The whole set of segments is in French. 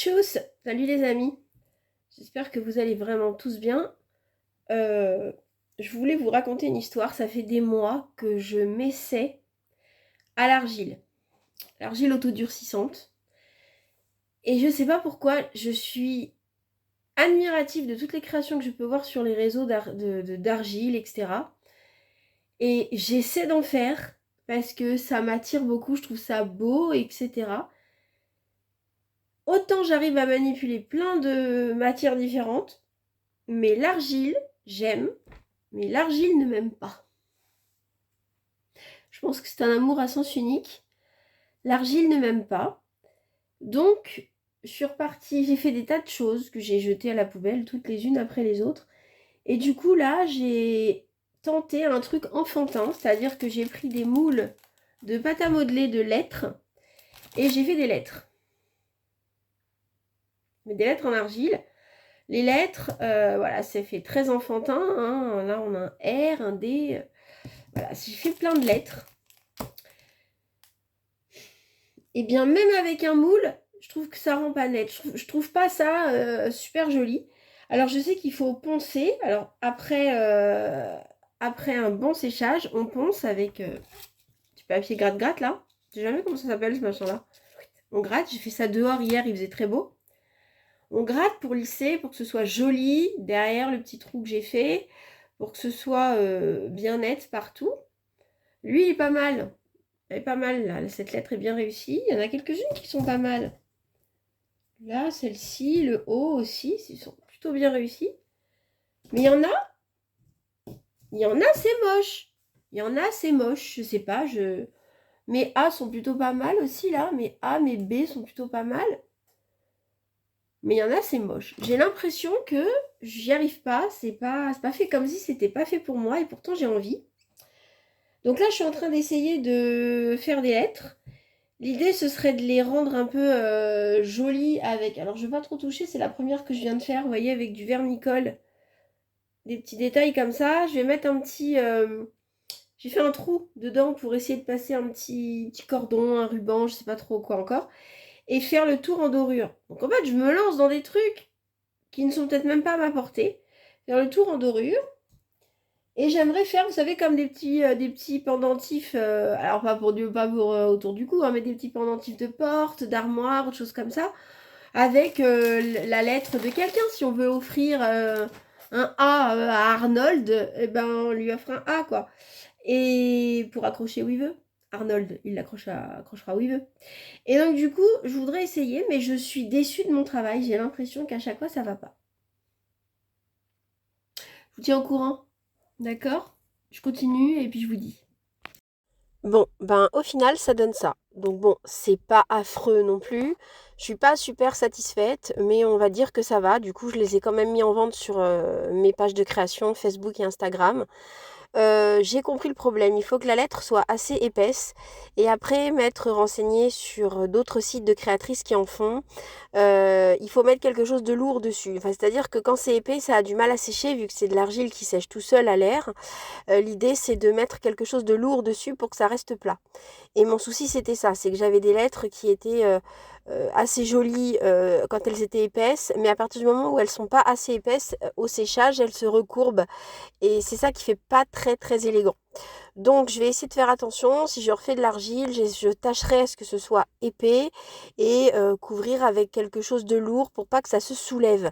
Tchuss! Salut les amis, j'espère que vous allez vraiment tous bien. Je voulais vous raconter une histoire, ça fait des mois que je m'essaie à l'argile autodurcissante. Et je sais pas pourquoi, je suis admirative de toutes les créations que je peux voir sur les réseaux d'argile, etc. Et j'essaie d'en faire parce que ça m'attire beaucoup, je trouve ça beau, etc. Autant j'arrive à manipuler plein de matières différentes, mais l'argile, j'aime, mais l'argile ne m'aime pas. Je pense que c'est un amour à sens unique. L'argile ne m'aime pas. Donc, je suis repartie, j'ai fait des tas de choses que j'ai jetées à la poubelle, toutes les unes après les autres. Et du coup, là, j'ai tenté un truc enfantin, c'est-à-dire que j'ai pris des moules de pâte à modeler de lettres et j'ai fait des lettres. Mais des lettres en argile. Les lettres, voilà, c'est fait très enfantin. Hein. Là, on a un R, un D. Voilà, j'ai fait plein de lettres. Et bien, même avec un moule, je trouve que ça rend pas net. Je trouve pas ça super joli. Alors, je sais qu'il faut poncer. Alors, après un bon séchage, on ponce avec du papier gratte-gratte, là. Je sais jamais comment ça s'appelle, ce machin-là. On gratte. J'ai fait ça dehors hier, il faisait très beau. On gratte pour lisser, pour que ce soit joli derrière le petit trou que j'ai fait, pour que ce soit bien net partout. Lui, il est pas mal. Elle est pas mal, là. Cette lettre est bien réussie. Il y en a quelques-unes qui sont pas mal. Là, celle-ci, le haut aussi, ils sont plutôt bien réussis. Mais il y en a, c'est moche. Il y en a, c'est moche. Je sais pas, mes A sont plutôt pas mal aussi, là. Mes A, mes B sont plutôt pas mal. Mais il y en a, c'est moche. J'ai l'impression que j'y arrive pas. C'est pas fait comme si c'était pas fait pour moi. Et pourtant, j'ai envie. Donc là, je suis en train d'essayer de faire des lettres. L'idée, ce serait de les rendre un peu jolies avec... Alors, je ne vais pas trop toucher. C'est la première que je viens de faire. Vous voyez, avec du vermicole. Des petits détails comme ça. Je vais mettre un petit... J'ai fait un trou dedans pour essayer de passer un petit cordon, un ruban, je sais pas trop quoi encore. Et faire le tour en dorure. Donc en fait, je me lance dans des trucs qui ne sont peut-être même pas à ma portée. Faire le tour en dorure. Et j'aimerais faire, vous savez, comme des petits pendentifs, alors pas pour autour du cou, hein, mais des petits pendentifs de porte, d'armoire, de choses comme ça, avec la lettre de quelqu'un. Si on veut offrir un A à Arnold, eh ben, on lui offre un A, quoi. Et pour accrocher où il veut. Arnold, il accrochera où il veut. Et donc du coup, je voudrais essayer, mais je suis déçue de mon travail. J'ai l'impression qu'à chaque fois, ça va pas. Je vous tiens au courant, d'accord? Je continue et puis je vous dis. Bon, ben au final, ça donne ça. Donc bon, c'est pas affreux non plus. Je suis pas super satisfaite, mais on va dire que ça va. Du coup, je les ai quand même mis en vente sur mes pages de création, Facebook et Instagram. J'ai compris le problème. Il faut que la lettre soit assez épaisse et après m'être renseignée sur d'autres sites de créatrices qui en font. Il faut mettre quelque chose de lourd dessus. Enfin, c'est-à-dire que quand c'est épais, ça a du mal à sécher vu que c'est de l'argile qui sèche tout seul à l'air. L'idée, c'est de mettre quelque chose de lourd dessus pour que ça reste plat. Et mon souci, c'était ça, c'est que j'avais des lettres qui étaient assez jolies quand elles étaient épaisses, mais à partir du moment où elles sont pas assez épaisses, au séchage, elles se recourbent. Et c'est ça qui fait pas très très élégant. Donc je vais essayer de faire attention. Si je refais de l'argile, je tâcherai à ce que ce soit épais et couvrir avec quelque chose de lourd pour pas que ça se soulève.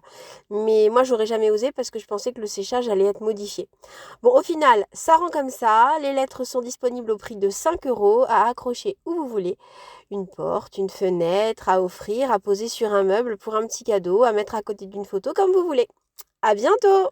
Mais moi, j'aurais jamais osé parce que je pensais que le séchage allait être modifié. Bon, au final, ça rend comme ça. Les lettres sont disponibles au prix de 5 € à accrocher où vous voulez. Une porte, une fenêtre, à offrir, à poser sur un meuble pour un petit cadeau, à mettre à côté d'une photo comme vous voulez. À bientôt!